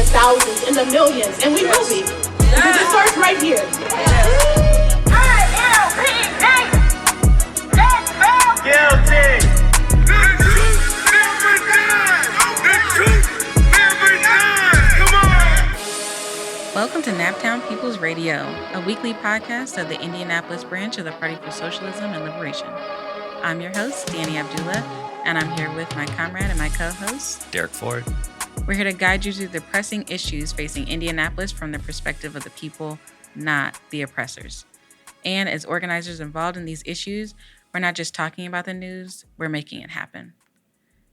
the thousands, in the millions, and we will be. Because it starts right here. Guilty. Welcome to Naptown People's Radio, a weekly podcast of the Indianapolis branch of the Party for Socialism and Liberation. I'm your host, Danny Abdullah, and I'm here with my comrade and my co-host, Derek Ford. We're here to guide you through the pressing issues facing Indianapolis from the perspective of the people, not the oppressors. And as organizers involved in these issues, we're not just talking about the news, we're making it happen.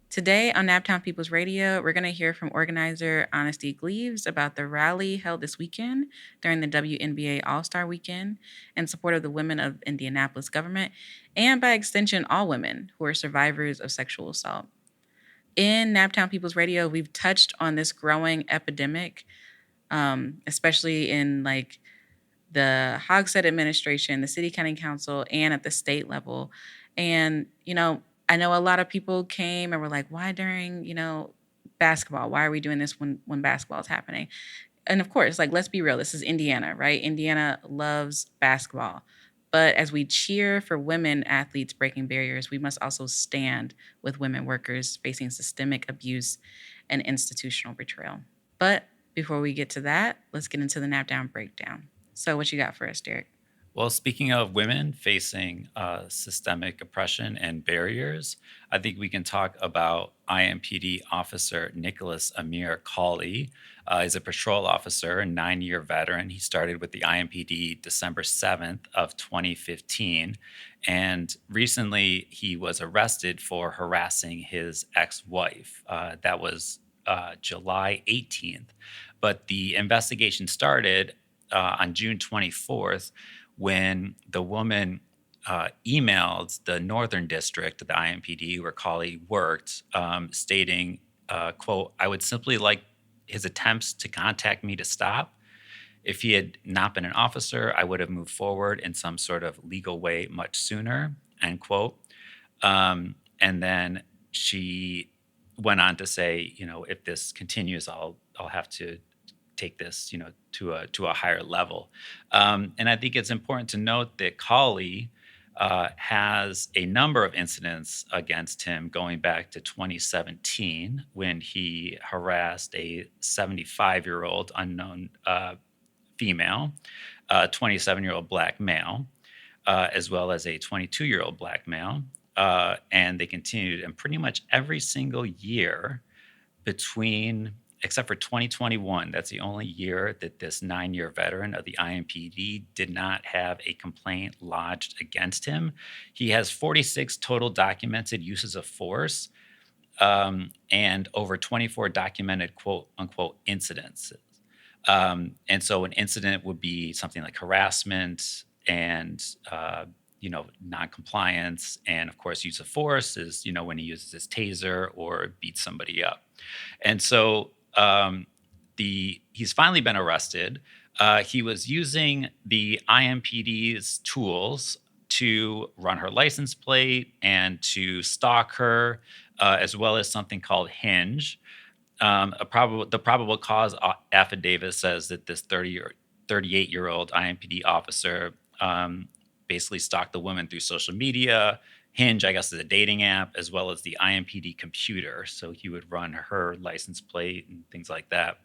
Today on Naptown People's Radio, we're going to hear from organizer Honesty Gleaves about the rally held this weekend during the WNBA All-Star weekend in support of the women of Indianapolis government, and by extension, all women who are survivors of sexual assault. In Naptown People's Radio, we've touched on this growing epidemic, especially in the Hogshead administration, the city county council, and at the state level. And, I know a lot of people came and were like, why during, basketball? Why are we doing this when basketball is happening? And of course, let's be real. This is Indiana, right? Indiana loves basketball. But as we cheer for women athletes breaking barriers, we must also stand with women workers facing systemic abuse and institutional betrayal. But before we get to that, let's get into the Napdown breakdown. So what you got for us, Derek? Well, speaking of women facing systemic oppression and barriers, I think we can talk about IMPD officer Nicholas Amir Cawley. He's a patrol officer, a 9-year veteran. He started with the IMPD December 7th of 2015. And recently he was arrested for harassing his ex-wife. That was July 18th. But the investigation started on June 24th, when the woman emailed the Northern District of the IMPD where Cawley worked, stating, quote, "I would simply like his attempts to contact me to stop. If he had not been an officer, I would have moved forward in some sort of legal way much sooner," end quote. And then she went on to say, if this continues, I'll have to take this, to a higher level. And I think it's important to note that Cawley has a number of incidents against him going back to 2017 when he harassed a 75-year-old unknown female, a 27-year-old black male, as well as a 22-year-old black male. And they continued, and pretty much every single year except for 2021, that's the only year that this 9-year veteran of the IMPD did not have a complaint lodged against him. He has 46 total documented uses of force and over 24 documented quote unquote incidents. And so an incident would be something like harassment and noncompliance, and of course use of force is when he uses his taser or beats somebody up. And so he's finally been arrested. He was using the IMPD's tools to run her license plate and to stalk her, as well as something called Hinge. The probable cause affidavit says that this 38-year-old IMPD officer basically stalked the woman through social media. Hinge, I guess, is a dating app, as well as the IMPD computer. So he would run her license plate and things like that.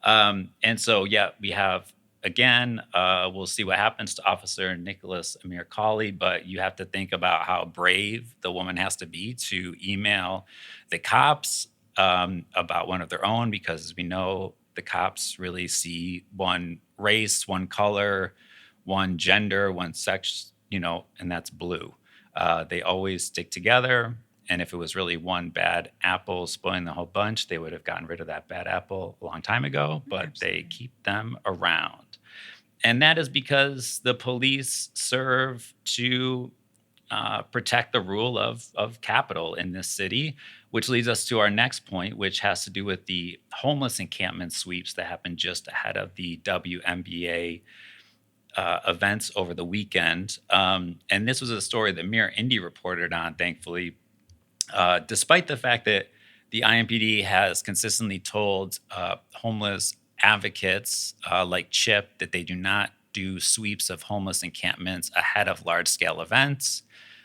And so, we have, again, we'll see what happens to Officer Nicholas Amir Cawley, but you have to think about how brave the woman has to be to email the cops about one of their own, because as we know, the cops really see one race, one color, one gender, one sex, and that's blue. They always stick together. And if it was really one bad apple spoiling the whole bunch, they would have gotten rid of that bad apple a long time ago, but Absolutely. They keep them around. And that is because the police serve to protect the rule of capital in this city, which leads us to our next point, which has to do with the homeless encampment sweeps that happened just ahead of the WNBA events over the weekend. And this was a story that Mirror Indy reported on, thankfully, despite the fact that The IMPD has consistently told homeless advocates like Chip that they do not do sweeps of homeless encampments ahead of large-scale events.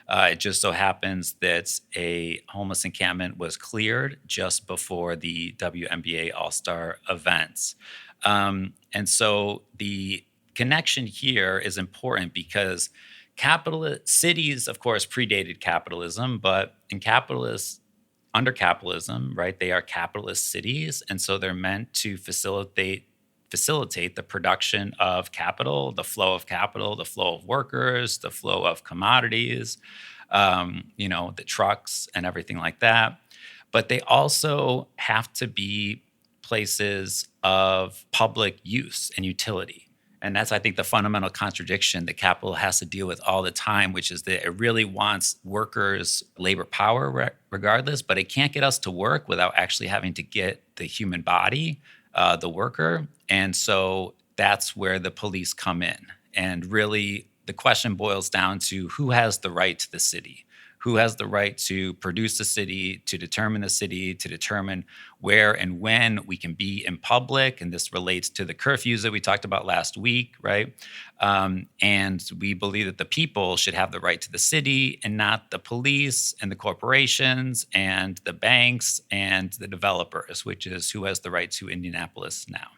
It just so happens that a homeless encampment was cleared just before the WNBA All-Star events. And so the connection here is important because cities, of course, predated capitalism, but under capitalism, right? They are capitalist cities, and so they're meant to facilitate the production of capital, the flow of workers, the flow of commodities, the trucks and everything like that. But they also have to be places of public use and utility. And that's, I think, the fundamental contradiction that capital has to deal with all the time, which is that it really wants workers' labor power regardless, but it can't get us to work without actually having to get the human body, the worker. And so that's where the police come in. And really, the question boils down to who has the right to the city? Who has the right to produce the city, to determine where and when we can be in public? And this relates to the curfews that we talked about last week, right? And we believe that the people should have the right to the city and not the police and the corporations and the banks and the developers, which is who has the right to Indianapolis now.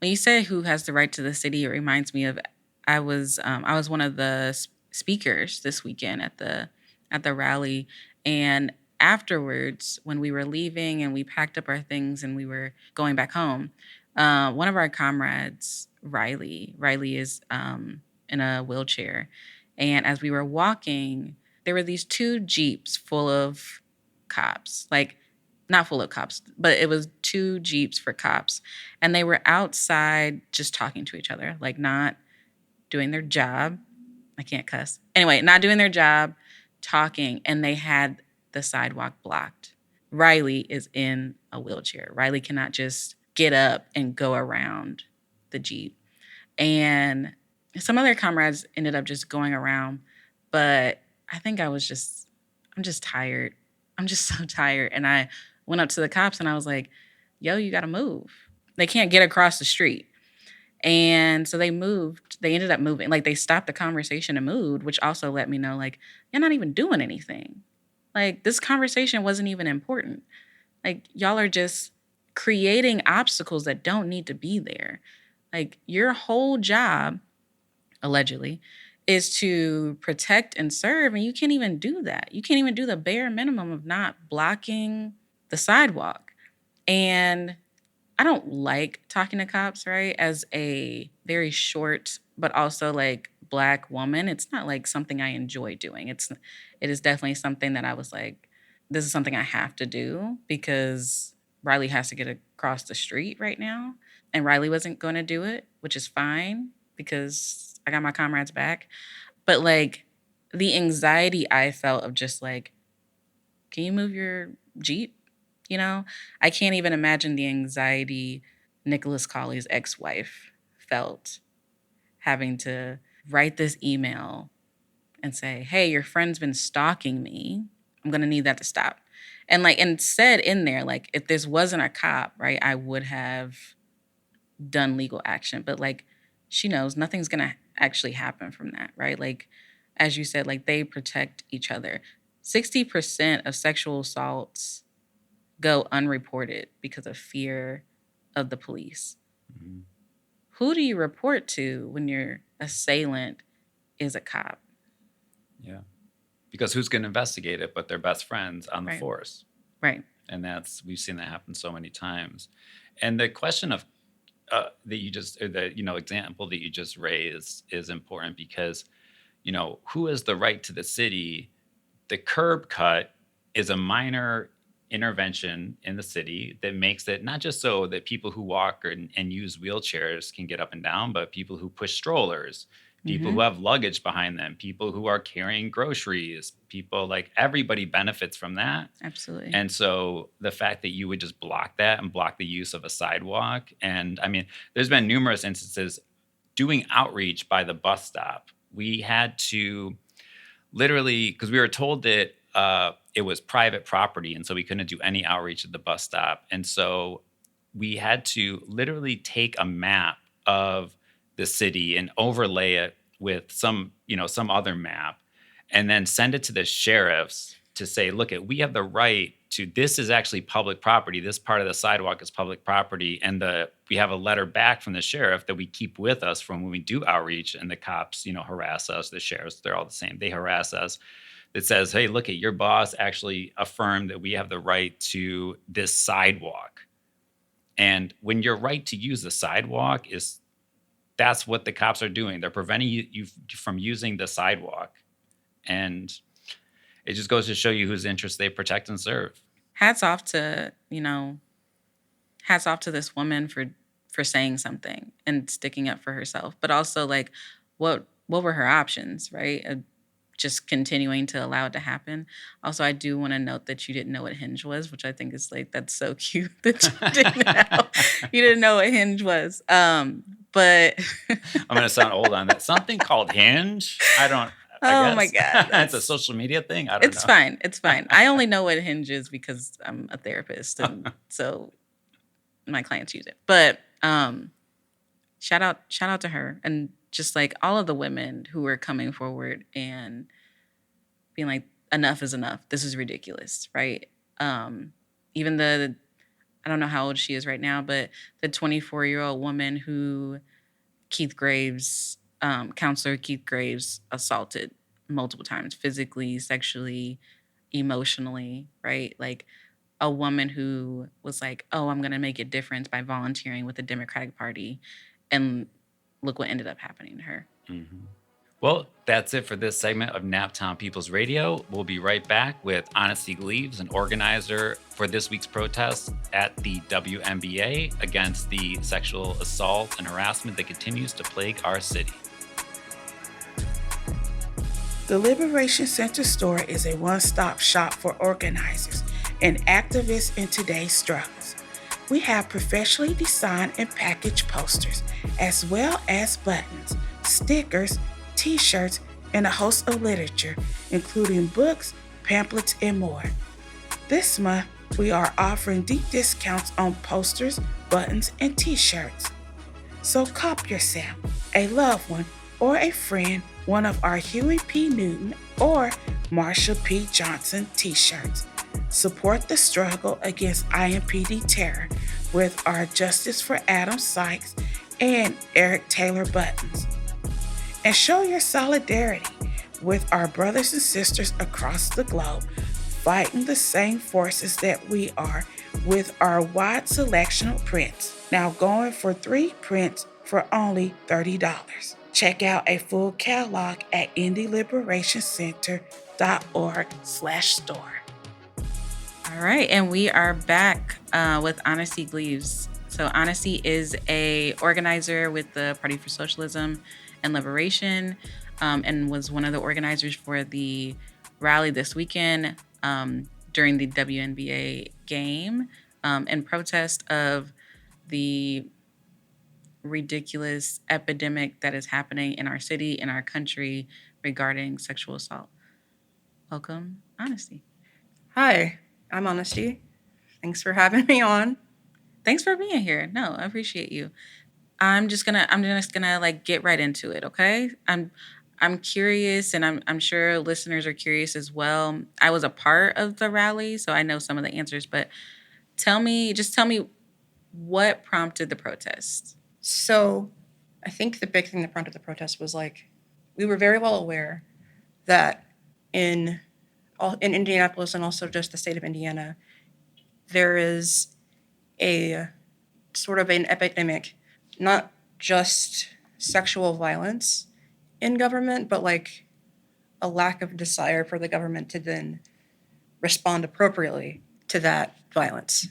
When you say who has the right to the city, it reminds me of I was one of the speakers this weekend at the rally, and afterwards, when we were leaving and we packed up our things and we were going back home, one of our comrades, Riley is in a wheelchair, and as we were walking, there were these two Jeeps full of cops, like not full of cops, but it was two Jeeps for cops, and they were outside just talking to each other, like not doing their job. I can't cuss. Anyway, not doing their job, talking, and they had the sidewalk blocked. Riley is in a wheelchair. Riley cannot just get up and go around the Jeep. And some other comrades ended up just going around, but I think I'm just tired. I'm just so tired. And I went up to the cops and I was like, yo, you got to move. They can't get across the street. And so they ended up moving. Like, they stopped the conversation and moved, which also let me know, like, you're not even doing anything. Like, this conversation wasn't even important. Like, y'all are just creating obstacles that don't need to be there. Like, your whole job, allegedly, is to protect and serve, and you can't even do that. You can't even do the bare minimum of not blocking the sidewalk. And I don't like talking to cops, right? As a very short, but also like Black woman, it's not like something I enjoy doing. It is definitely something that I was like, this is something I have to do because Riley has to get across the street right now. And Riley wasn't going to do it, which is fine because I got my comrades back. But like the anxiety I felt of just like, can you move your Jeep? I can't even imagine the anxiety Nicholas Colley's ex-wife felt having to write this email and say, hey, your friend's been stalking me. I'm going to need that to stop. And said in there, like, if this wasn't a cop, right, I would have done legal action. But like, she knows nothing's going to actually happen from that, right? Like, as you said, like, they protect each other. 60% of sexual assaults go unreported because of fear of the police. Mm-hmm. Who do you report to when your assailant is a cop? Yeah. Because who's going to investigate it but their best friends on the force? Right. And we've seen that happen so many times. And the question of example that you just raised is important because, who has the right to the city? The curb cut is a minor intervention in the city that makes it not just so that people who walk and use wheelchairs can get up and down, but people who push strollers, people who have luggage behind them, people who are carrying groceries, people, like, everybody benefits from that. Absolutely. And so the fact that you would just block that and block the use of a sidewalk, and I mean, there's been numerous instances doing outreach by the bus stop. We had to literally, because we were told that it was private property, and so we couldn't do any outreach at the bus stop. And so we had to literally take a map of the city and overlay it with some other map, and then send it to the sheriffs to say, look, we have the right to, this is actually public property. This part of the sidewalk is public property. And we have a letter back from the sheriff that we keep with us from when we do outreach, and the cops, harass us. The sheriffs, they're all the same. They harass us. That says, hey, look, your boss actually affirmed that we have the right to this sidewalk. And when your right to use the sidewalk that's what the cops are doing. They're preventing you from using the sidewalk. And it just goes to show you whose interests they protect and serve. Hats off to this woman for saying something and sticking up for herself. But also, like, what were her options, right? Just continuing to allow it to happen. Also, I do want to note that you didn't know what Hinge was, which I think is like, that's so cute that you didn't know what Hinge was. But I'm going to sound old on that. Something called Hinge? I guess. My God. It's a social media thing? I don't know. It's fine. It's fine. I only know what Hinge is because I'm a therapist, and so my clients use it. But shout out to her, and just like all of the women who are coming forward and being like, enough is enough. This is ridiculous, right? Even I don't know how old she is right now, but the 24-year-old woman who Counselor Keith Graves assaulted multiple times, physically, sexually, emotionally, right? Like, a woman who was like, oh, I'm going to make a difference by volunteering with the Democratic Party. And look what ended up happening to her. Mm-hmm. Well, that's it for this segment of Naptown People's Radio. We'll be right back with Honesty Gleaves, an organizer for this week's protest at the WNBA against the sexual assault and harassment that continues to plague our city. The Liberation Center store is a one-stop shop for organizers and activists in today's struggles. We have professionally designed and packaged posters, as well as buttons, stickers, t-shirts, and a host of literature, including books, pamphlets, and more. This month, we are offering deep discounts on posters, buttons, and t-shirts. So cop yourself, a loved one, or a friend one of our Huey P. Newton or Marsha P. Johnson t-shirts. Support the struggle against IMPD terror with our Justice for Adam Sykes and Eric Taylor buttons. And show your solidarity with our brothers and sisters across the globe fighting the same forces that we are with our wide selection of prints. Now going for 3 prints for only $30. Check out a full catalog at indieliberationcenter.org/store. All right, and we are back with Honesty Gleaves. So Honesty is a organizer with the Party for Socialism and Liberation, and was one of the organizers for the rally this weekend during the WNBA game in protest of the ridiculous epidemic that is happening in our city, in our country, regarding sexual assault. Welcome, Honesty. Hi, I'm Honesty. Thanks for having me on. Thanks for being here. No, I appreciate you. I'm just gonna like get right into it, okay? I'm curious, and I'm sure listeners are curious as well. I was a part of the rally, so I know some of the answers, but tell me what prompted the protest. So I think the big thing that prompted the protest was we were very well aware that in Indianapolis and also just the state of Indiana, there is a sort of an epidemic, not just sexual violence in government, but a lack of desire for the government to then respond appropriately to that violence.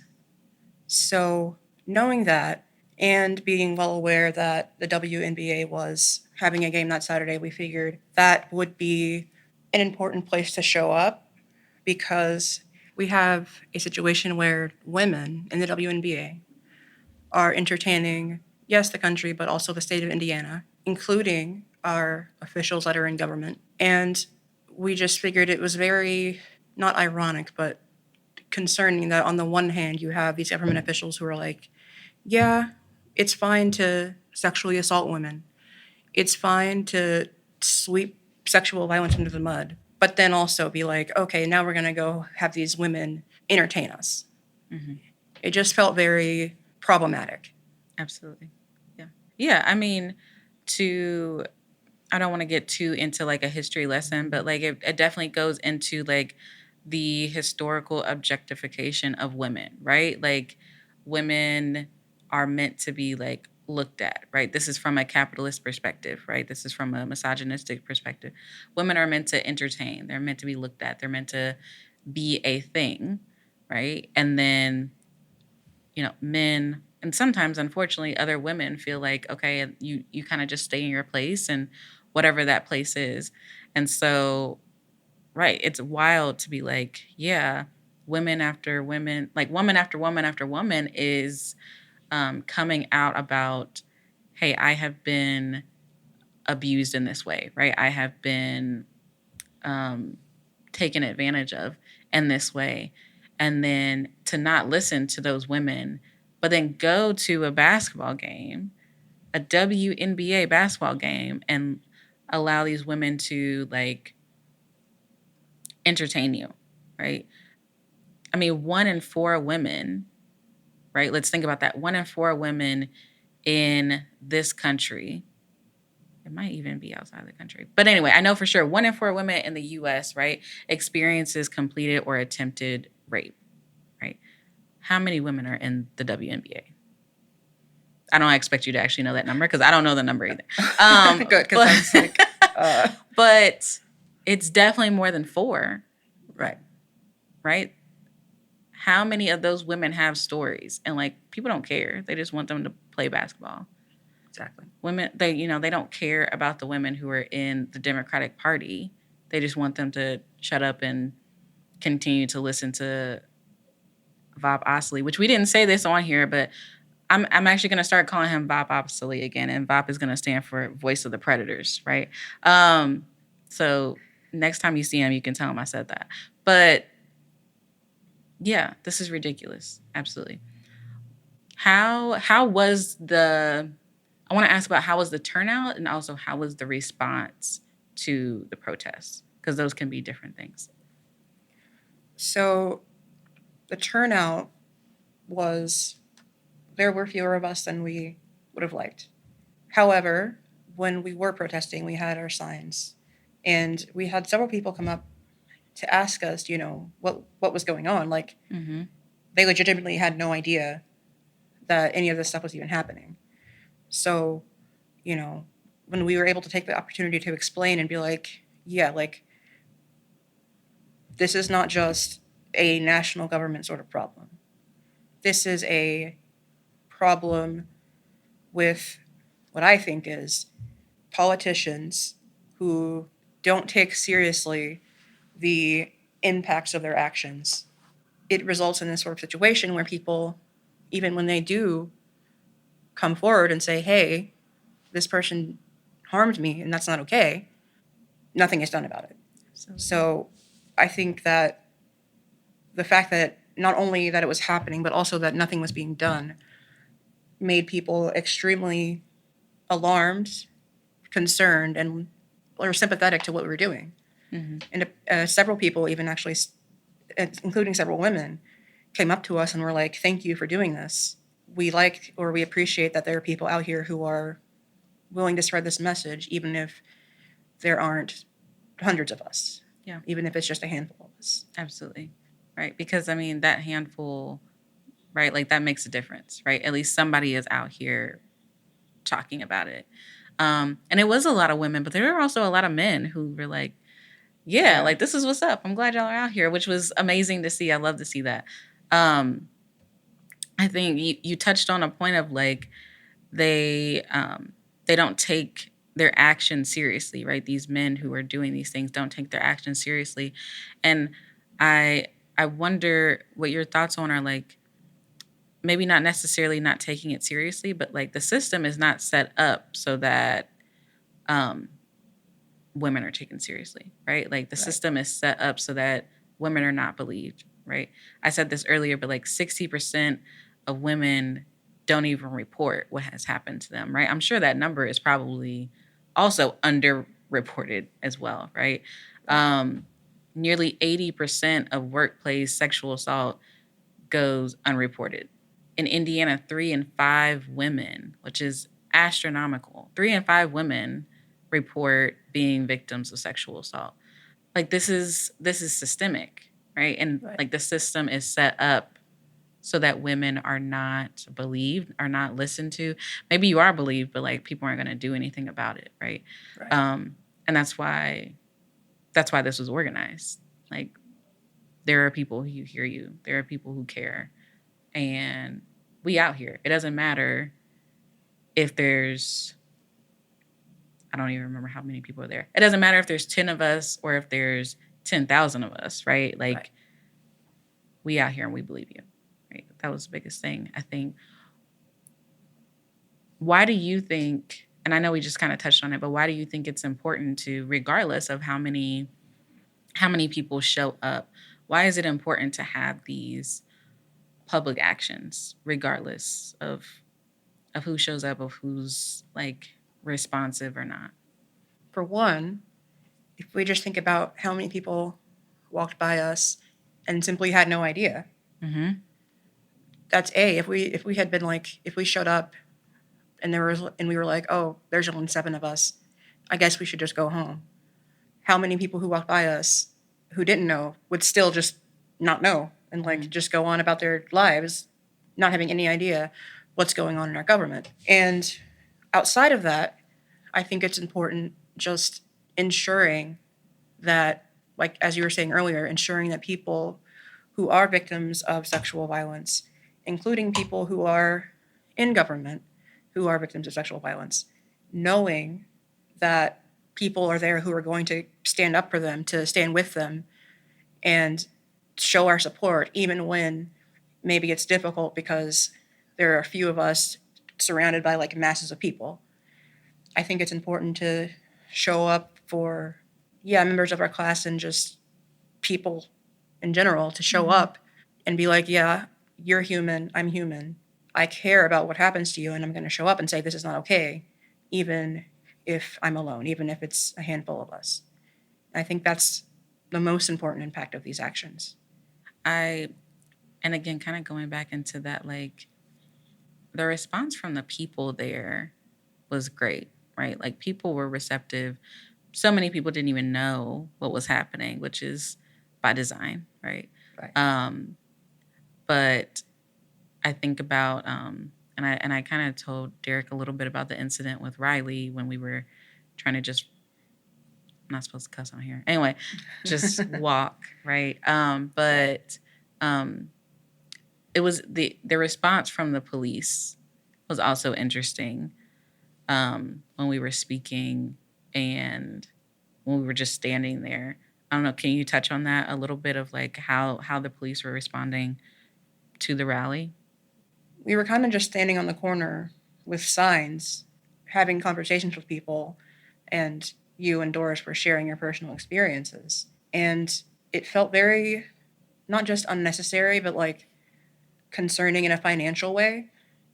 So knowing that and being well aware that the WNBA was having a game that Saturday, we figured that would be an important place to show up, because we have a situation where women in the WNBA are entertaining, yes, the country, but also the state of Indiana, including our officials that are in government. And we just figured it was very not ironic, but concerning that on the one hand, you have these government officials who are like, yeah, it's fine to sexually assault women. It's fine to sweep sexual violence into the mud. But then also be like, okay, now we're going to go have these women entertain us. Mm-hmm. It just felt very problematic. Absolutely. Yeah. Yeah. I mean, I don't want to get too into like a history lesson, but like it definitely goes into like the historical objectification of women, right? Like women are meant to be like looked at, right? This is from a capitalist perspective, right? This is from a misogynistic perspective. Women are meant to entertain, they're meant to be looked at, they're meant to be a thing, right? And then, men and sometimes unfortunately other women feel like, okay, you kind of just stay in your place and whatever that place is. And so, right, it's wild to be like, yeah, women after women, like woman after woman after woman is coming out about, hey, I have been abused in this way, right? I have been taken advantage of in this way. And then to not listen to those women, but then go to a basketball game, a WNBA basketball game, and allow these women to like entertain you, right? I mean, 1 in 4 women, right? Let's think about that. 1 in 4 women in this country, it might even be outside the country. But anyway, I know for sure 1 in 4 women in the US, right, experiences completed or attempted rape, right? How many women are in the WNBA? I don't expect you to actually know that number because I don't know the number either. Good, because I was like, but it's definitely more than 4. right. Right? How many of those women have stories? And like people don't care. They just want them to play basketball. Exactly. Women, they don't care about the women who are in the Democratic Party. They just want them to shut up and continue to listen to Bob Osley, which we didn't say this on here, but I'm actually going to start calling him Bob Osley again, and Bob is going to stand for Voice of the Predators, right? So next time you see him, you can tell him I said that. But yeah, this is ridiculous. Absolutely. How was I want to ask about how was the turnout and also how was the response to the protests? Because those can be different things. So the turnout there were fewer of us than we would have liked. However, when we were protesting, we had our signs. And we had several people come up to ask us, what was going on. Like, They legitimately had no idea that any of this stuff was even happening. So, when we were able to take the opportunity to explain and be like, yeah, like, this is not just a national government sort of problem. This is a problem with what I think is politicians who don't take seriously the impacts of their actions. It results in this sort of situation where people, even when they do come forward and say, hey, this person harmed me and that's not okay, nothing is done about it. So I think that the fact that not only that it was happening, but also that nothing was being done made people extremely alarmed, concerned, and or sympathetic to what we were doing. And several people, even actually, including several women, came up to us and were like, thank you for doing this. We appreciate that there are people out here who are willing to spread this message, even if there aren't hundreds of us. Yeah. Even if it's just a handful of us. Absolutely. Right. Because, I mean, that handful, right, like that makes a difference, right? At least somebody is out here talking about it. And it was a lot of women, but there were also a lot of men who were like, yeah, like this is what's up. I'm glad y'all are out here, which was amazing to see. I love to see that. I think you touched on a point of like they don't take their actions seriously, right? These men who are doing these things don't take their actions seriously. And I wonder what your thoughts on are like, maybe not necessarily not taking it seriously, but like the system is not set up so that women are taken seriously, right? Like the system is set up so that women are not believed, right? I said this earlier, but like 60% of women don't even report what has happened to them, right? I'm sure that number is probably also underreported as well, right? Nearly 80% of workplace sexual assault goes unreported. In Indiana, 3 in 5 women, which is astronomical, 3 in 5 women report being victims of sexual assault. Like this is systemic, right? And Right. like the system is set up so that women are not believed, are not listened to. Maybe you are believed, but like people aren't going to do anything about it, right? Right. And that's why this was organized. Like there are people who hear you, there are people who care, and we out here. It doesn't matter if there's, I don't even remember how many people are there. It doesn't matter if there's 10 of us or if there's 10,000 of us, right? Like Right. we out here and we believe you, right? That was the biggest thing, I think. Why do you think, and I know we just kind of touched on it, but why do you think it's important to, regardless of how many people show up, why is it important to have these public actions, regardless of who shows up, of who's like responsive or not? For one, if we just think about how many people walked by us and simply had no idea, Mm-hmm. that's A. If we had been like, if we showed up and we were like, oh, there's only 7 of us, I guess we should just go home. How many people who walked by us who didn't know would still just not know and like just go on about their lives, not having any idea what's going on in our government. And outside of that, I think it's important just ensuring that, like as you were saying earlier, ensuring that people who are victims of sexual violence, including people who are in government who are victims of sexual violence, knowing that people are there who are going to stand up for them, to stand with them, and show our support, even when maybe it's difficult because there are a few of us surrounded by like masses of people. I think it's important to show up for, members of our class and just people in general to show up and be like, yeah, you're human, I'm human. I care about what happens to you, and I'm going to show up and say this is not okay, even if I'm alone, even if it's a handful of us. I think that's the most important impact of these actions. And again, kind of going back into that, like the response from the people there was great, right? Like people were receptive. So many people didn't even know what was happening, which is by design, right? Right. But I think about, and I kind of told Derek a little bit about the incident with Riley when we were trying to just, I'm not supposed to cuss on here. Anyway, just walk, right? But it was the response from the police was also interesting when we were speaking and when we were just standing there. I don't know. Can you touch on that a little bit of like how the police were responding to the rally? We were kind of just standing on the corner with signs, having conversations with people, and you and Doris were sharing your personal experiences. And it felt very, not just unnecessary, but like concerning in a financial way.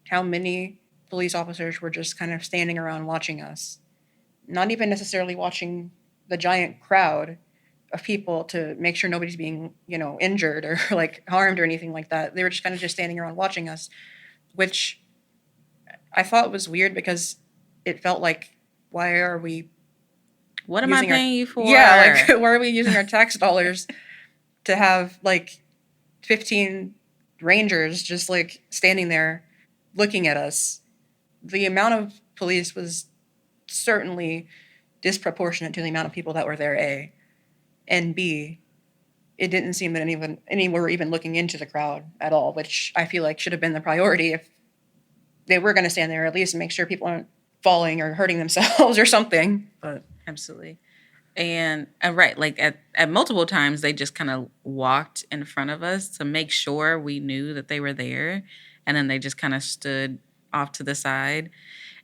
How many police officers were just kind of standing around watching us, not even necessarily watching the giant crowd of people to make sure nobody's being, injured or like harmed or anything like that. They were just kind of just standing around watching us, which I thought was weird because it felt like, why are we What am I using our- paying you for? Yeah, like why are we using our tax dollars to have like 15 rangers just like standing there looking at us? The amount of police was certainly disproportionate to the amount of people that were there, A. And B, it didn't seem that any were even looking into the crowd at all, which I feel like should have been the priority if they were going to stand there, at least make sure people aren't falling or hurting themselves or something. But Absolutely. And right, like at multiple times, they just kind of walked in front of us to make sure we knew that they were there. And then they just kind of stood off to the side.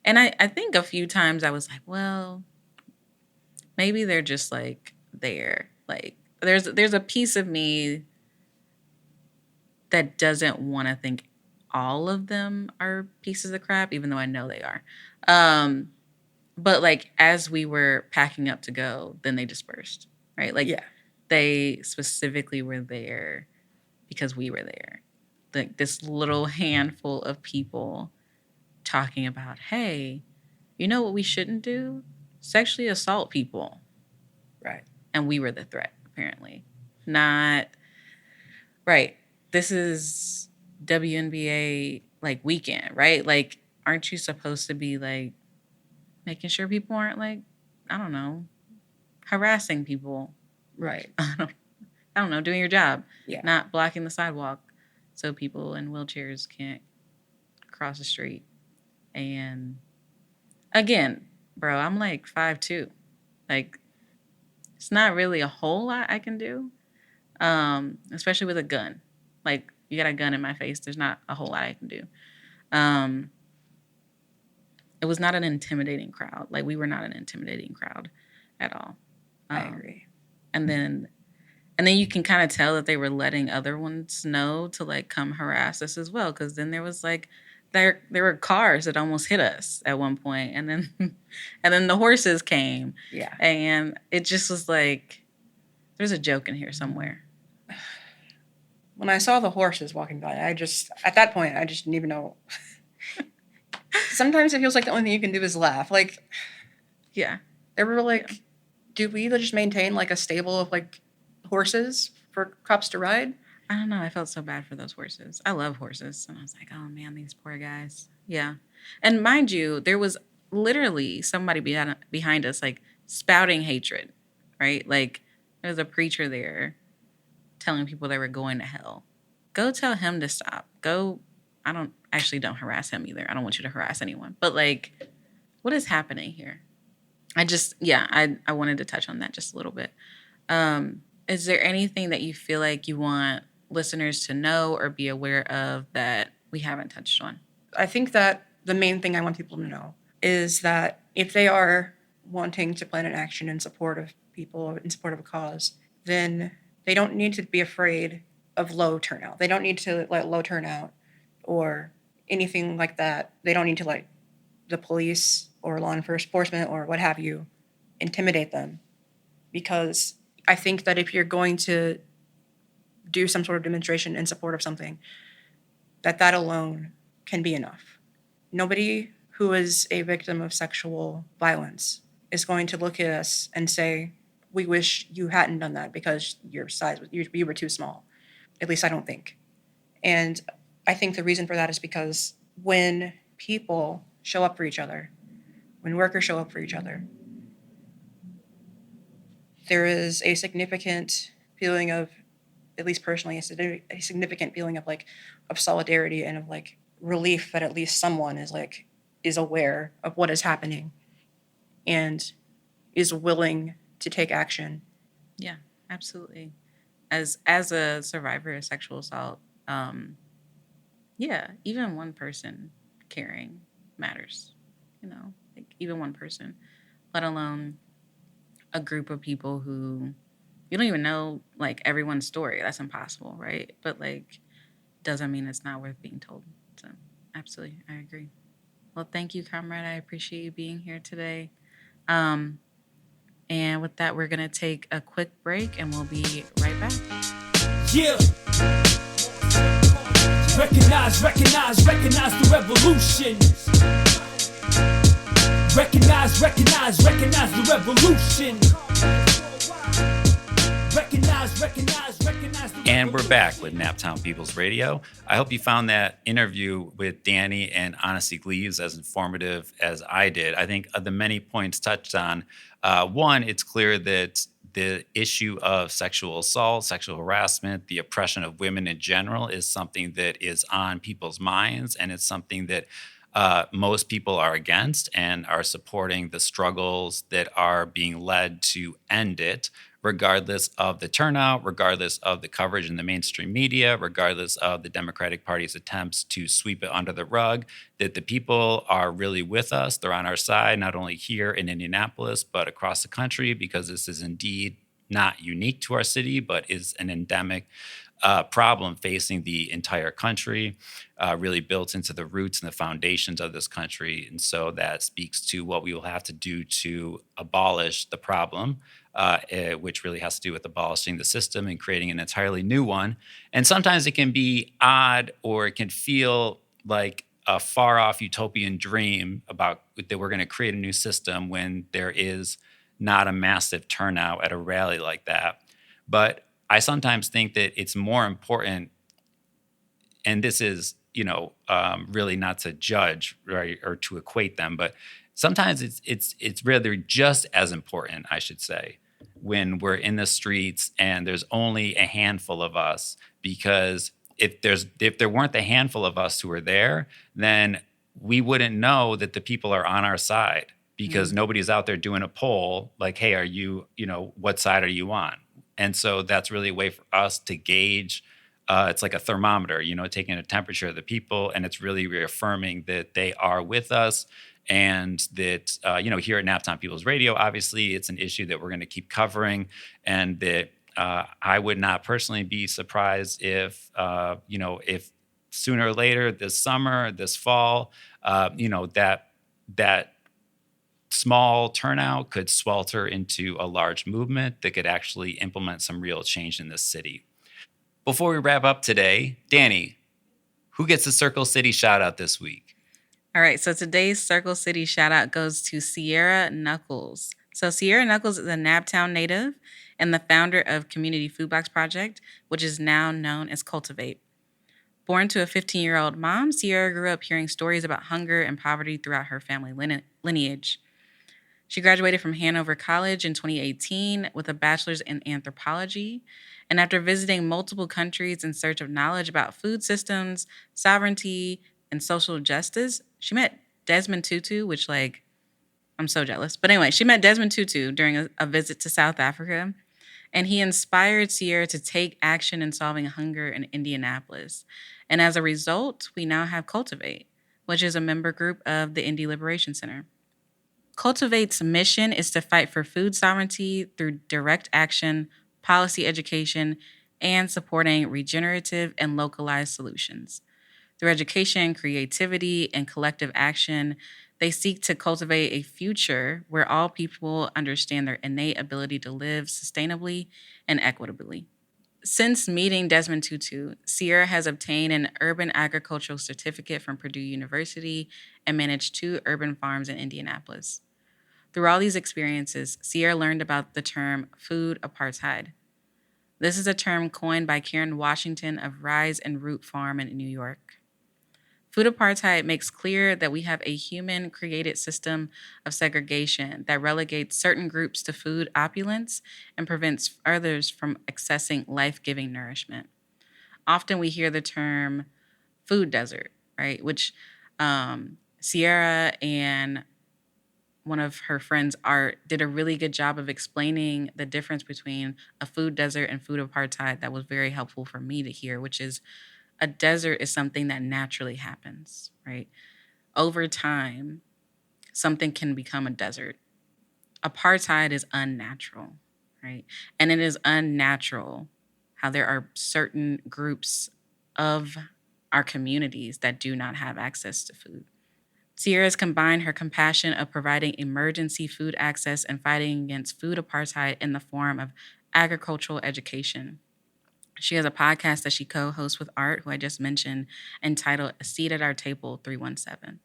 And I think a few times I was like, well, maybe they're just like there. Like there's a piece of me that doesn't want to think all of them are pieces of crap, even though I know they are. But like as we were packing up to go, then they dispersed, right? Like they specifically were there because we were there. Like this little handful of people talking about, hey, you know what we shouldn't do? Sexually assault people. Right. And we were the threat, apparently. Not, right, this is WNBA, like, weekend, right? Like, aren't you supposed to be, like, making sure people aren't, like, I don't know, harassing people? Right. I don't know, doing your job. Yeah. Not blocking the sidewalk so people in wheelchairs can't cross the street. And again, bro, I'm like 5'2". Like, it's not really a whole lot I can do, especially with a gun. Like, you got a gun in my face. There's not a whole lot I can do. It was not an intimidating crowd. Like, we were not an intimidating crowd at all. I agree. And then you can kind of tell that they were letting other ones know to, like, come harass us as well. Because then there was, like, there were cars that almost hit us at one point, and then the horses came. Yeah. And it just was like, there's a joke in here somewhere. When I saw the horses walking by, at that point, I just didn't even know. Sometimes it feels like the only thing you can do is laugh. Like, yeah. They were like, do we just maintain like a stable of like horses for cops to ride? I don't know. I felt so bad for those horses. I love horses. And I was like, oh man, these poor guys. Yeah. And mind you, there was literally somebody behind us, like spouting hatred, right? Like there was a preacher there telling people they were going to hell. Go tell him to stop. Don't harass him either. I don't want you to harass anyone. But like, what is happening here? I wanted to touch on that just a little bit. Is there anything that you feel like you want listeners to know or be aware of that we haven't touched on? I think that the main thing I want people to know is that if they are wanting to plan an action in support of people, in support of a cause, then they don't need to be afraid of low turnout. They don't need to let low turnout or anything like that. They don't need to let the police or law enforcement or what have you intimidate them. Because I think that if you're going to do some sort of demonstration in support of something, that alone can be enough. Nobody who is a victim of sexual violence is going to look at us and say, we wish you hadn't done that because you were too small. At least I don't think. And I think the reason for that is because when people show up for each other, when workers show up for each other, there is a significant feeling of, at least personally, a significant feeling of like of solidarity and of like relief that at least someone is aware of what is happening and is willing to take action. Yeah, absolutely. As a survivor of sexual assault, even one person caring matters. Like even one person, let alone a group of people who you don't even know like everyone's story. That's impossible, right? But like doesn't mean it's not worth being told. So absolutely, I agree. Well, thank you, comrade. I appreciate you being here today. And with that, we're gonna take a quick break and we'll be right back. Yeah. Recognize the revolution. Recognize the revolution. And we're back with Naptown People's Radio. I hope you found that interview with Danny and honestly Gleaves as informative as I did. I think of the many points touched on, one, it's clear that the issue of sexual assault, sexual harassment, the oppression of women in general is something that is on people's minds, and it's something that most people are against and are supporting the struggles that are being led to end it, regardless of the turnout, regardless of the coverage in the mainstream media, regardless of the Democratic Party's attempts to sweep it under the rug, that the people are really with us. They're on our side, not only here in Indianapolis, but across the country, because this is indeed not unique to our city, but is an endemic problem facing the entire country, really built into the roots and the foundations of this country. And so that speaks to what we will have to do to abolish the problem, which really has to do with abolishing the system and creating an entirely new one. And sometimes it can be odd, or it can feel like a far off utopian dream about that we're going to create a new system when there is not a massive turnout at a rally like that. But I sometimes think that it's more important, and this is, really not to judge, right, or to equate them, but sometimes it's really just as important, I should say, when we're in the streets and there's only a handful of us, because if there weren't the handful of us who are there, then we wouldn't know that the people are on our side, because nobody's out there doing a poll like, hey, are you, what side are you on? And so that's really a way for us to gauge. It's like a thermometer, taking a temperature of the people, and it's really reaffirming that they are with us. And that, here at Naptown People's Radio, obviously, it's an issue that we're going to keep covering, and that I would not personally be surprised if, if sooner or later this summer, this fall, that small turnout could swelter into a large movement that could actually implement some real change in this city. Before we wrap up today, Danny, who gets the Circle City shout out this week? All right, so today's Circle City shout out goes to Sierra Nuckols. So Sierra Nuckols is a Naptown native and the founder of Community Food Box Project, which is now known as Cultivate. Born to a 15-year-old mom, Sierra grew up hearing stories about hunger and poverty throughout her family lineage. She graduated from Hanover College in 2018 with a bachelor's in anthropology. And after visiting multiple countries in search of knowledge about food systems, sovereignty, and social justice, she met Desmond Tutu, which, I'm so jealous. But anyway, she met Desmond Tutu during a visit to South Africa. And he inspired Sierra to take action in solving hunger in Indianapolis. And as a result, we now have Cultivate, which is a member group of the Indie Liberation Center. Cultivate's mission is to fight for food sovereignty through direct action, policy education, and supporting regenerative and localized solutions. Through education, creativity, and collective action, they seek to cultivate a future where all people understand their innate ability to live sustainably and equitably. Since meeting Desmond Tutu, Sierra has obtained an urban agricultural certificate from Purdue University and managed 2 urban farms in Indianapolis. Through all these experiences, Sierra learned about the term food apartheid. This is a term coined by Karen Washington of Rise and Root Farm in New York. Food apartheid makes clear that we have a human-created system of segregation that relegates certain groups to food opulence and prevents others from accessing life-giving nourishment. Often we hear the term food desert, right? Which Sierra and one of her friends, Art, did a really good job of explaining the difference between a food desert and food apartheid that was very helpful for me to hear, which is a desert is something that naturally happens, right? Over time, something can become a desert. Apartheid is unnatural, right? And it is unnatural how there are certain groups of our communities that do not have access to food. Sierra has combined her compassion of providing emergency food access and fighting against food apartheid in the form of agricultural education. She has a podcast that she co-hosts with Art, who I just mentioned, entitled A Seat at Our Table 317.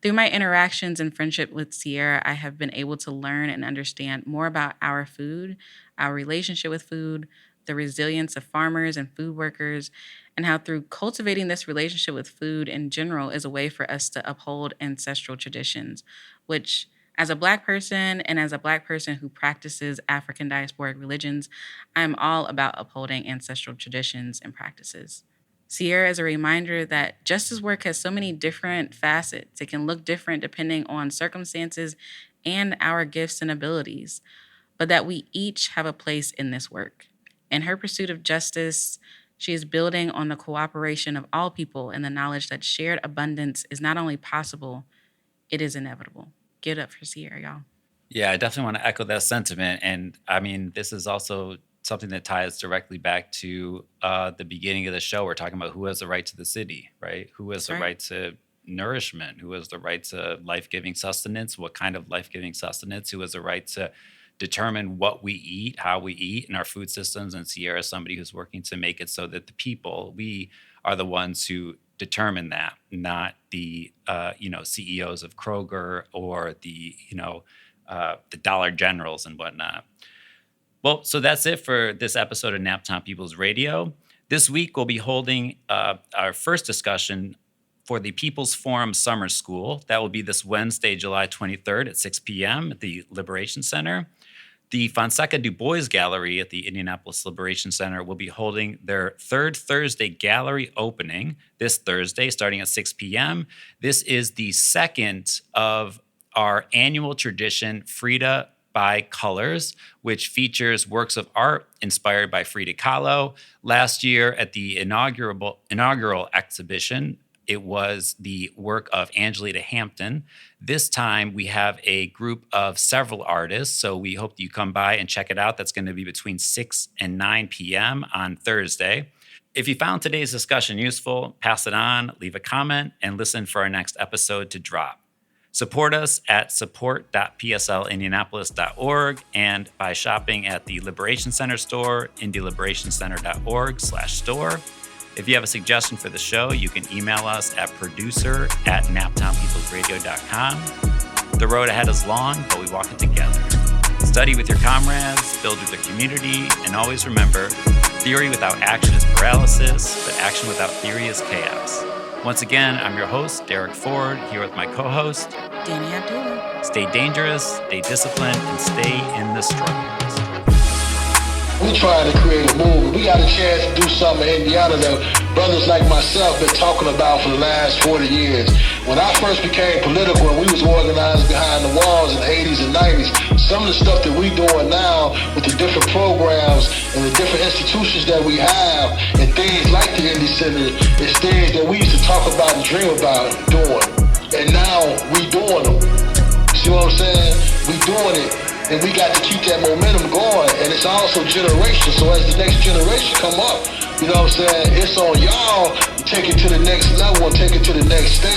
Through my interactions and friendship with Sierra, I have been able to learn and understand more about our food, our relationship with food, the resilience of farmers and food workers, and how through cultivating this relationship with food in general is a way for us to uphold ancestral traditions, which as a Black person and as a Black person who practices African diasporic religions, I'm all about upholding ancestral traditions and practices. Sierra is a reminder that justice work has so many different facets. It can look different depending on circumstances and our gifts and abilities, but that we each have a place in this work. In her pursuit of justice, she is building on the cooperation of all people and the knowledge that shared abundance is not only possible, it is inevitable. Give it up for Sierra, y'all. Yeah, I definitely want to echo that sentiment. And I mean, this is also something that ties directly back to the beginning of the show. We're talking about who has the right to the city, right? Who has That's the right. right to nourishment? Who has the right to life-giving sustenance? What kind of life-giving sustenance? Who has the right to determine what we eat, how we eat in our food systems? And Sierra is somebody who's working to make it so that the people, we are the ones who determine that, not the CEOs of Kroger or the Dollar Generals and whatnot. Well, so that's it for this episode of Naptown People's Radio. This week, we'll be holding our first discussion for the People's Forum Summer School. That will be this Wednesday, July 23rd at 6 p.m. at the Liberation Center. The Fonseca Du Bois Gallery at the Indianapolis Liberation Center will be holding their third Thursday gallery opening this Thursday, starting at 6 p.m. This is the second of our annual tradition, Frida by Colors, which features works of art inspired by Frida Kahlo. Last year at the inaugural exhibition, it was the work of Angelita Hampton. This time we have a group of several artists, so we hope that you come by and check it out. That's going to be between 6 and 9 p.m. on Thursday. If you found today's discussion useful, pass it on, leave a comment, and listen for our next episode to drop. Support us at support.pslindianapolis.org and by shopping at the Liberation Center store, indieliberationcenter.org/store. If you have a suggestion for the show, you can email us at producer@naptownpeoplesradio.com. The road ahead is long, but we walk it together. Study with your comrades, build with the community, and always remember, theory without action is paralysis, but action without theory is chaos. Once again, I'm your host, Derek Ford, here with my co-host, Danny Abdullah. Stay dangerous, stay disciplined, and stay in the struggles. We trying to create a movement. We got a chance to do something in Indiana that brothers like myself been talking about for the last 40 years. When I first became political and we was organized behind the walls in the 80s and 90s, some of the stuff that we doing now with the different programs and the different institutions that we have and things like the Indy Center is things that we used to talk about and dream about doing. And now we doing them. See what I'm saying? We doing it. And we got to keep that momentum going. And it's also generation. So as the next generation come up, you know what I'm saying? It's on y'all to take it to the next level and take it to the next stage.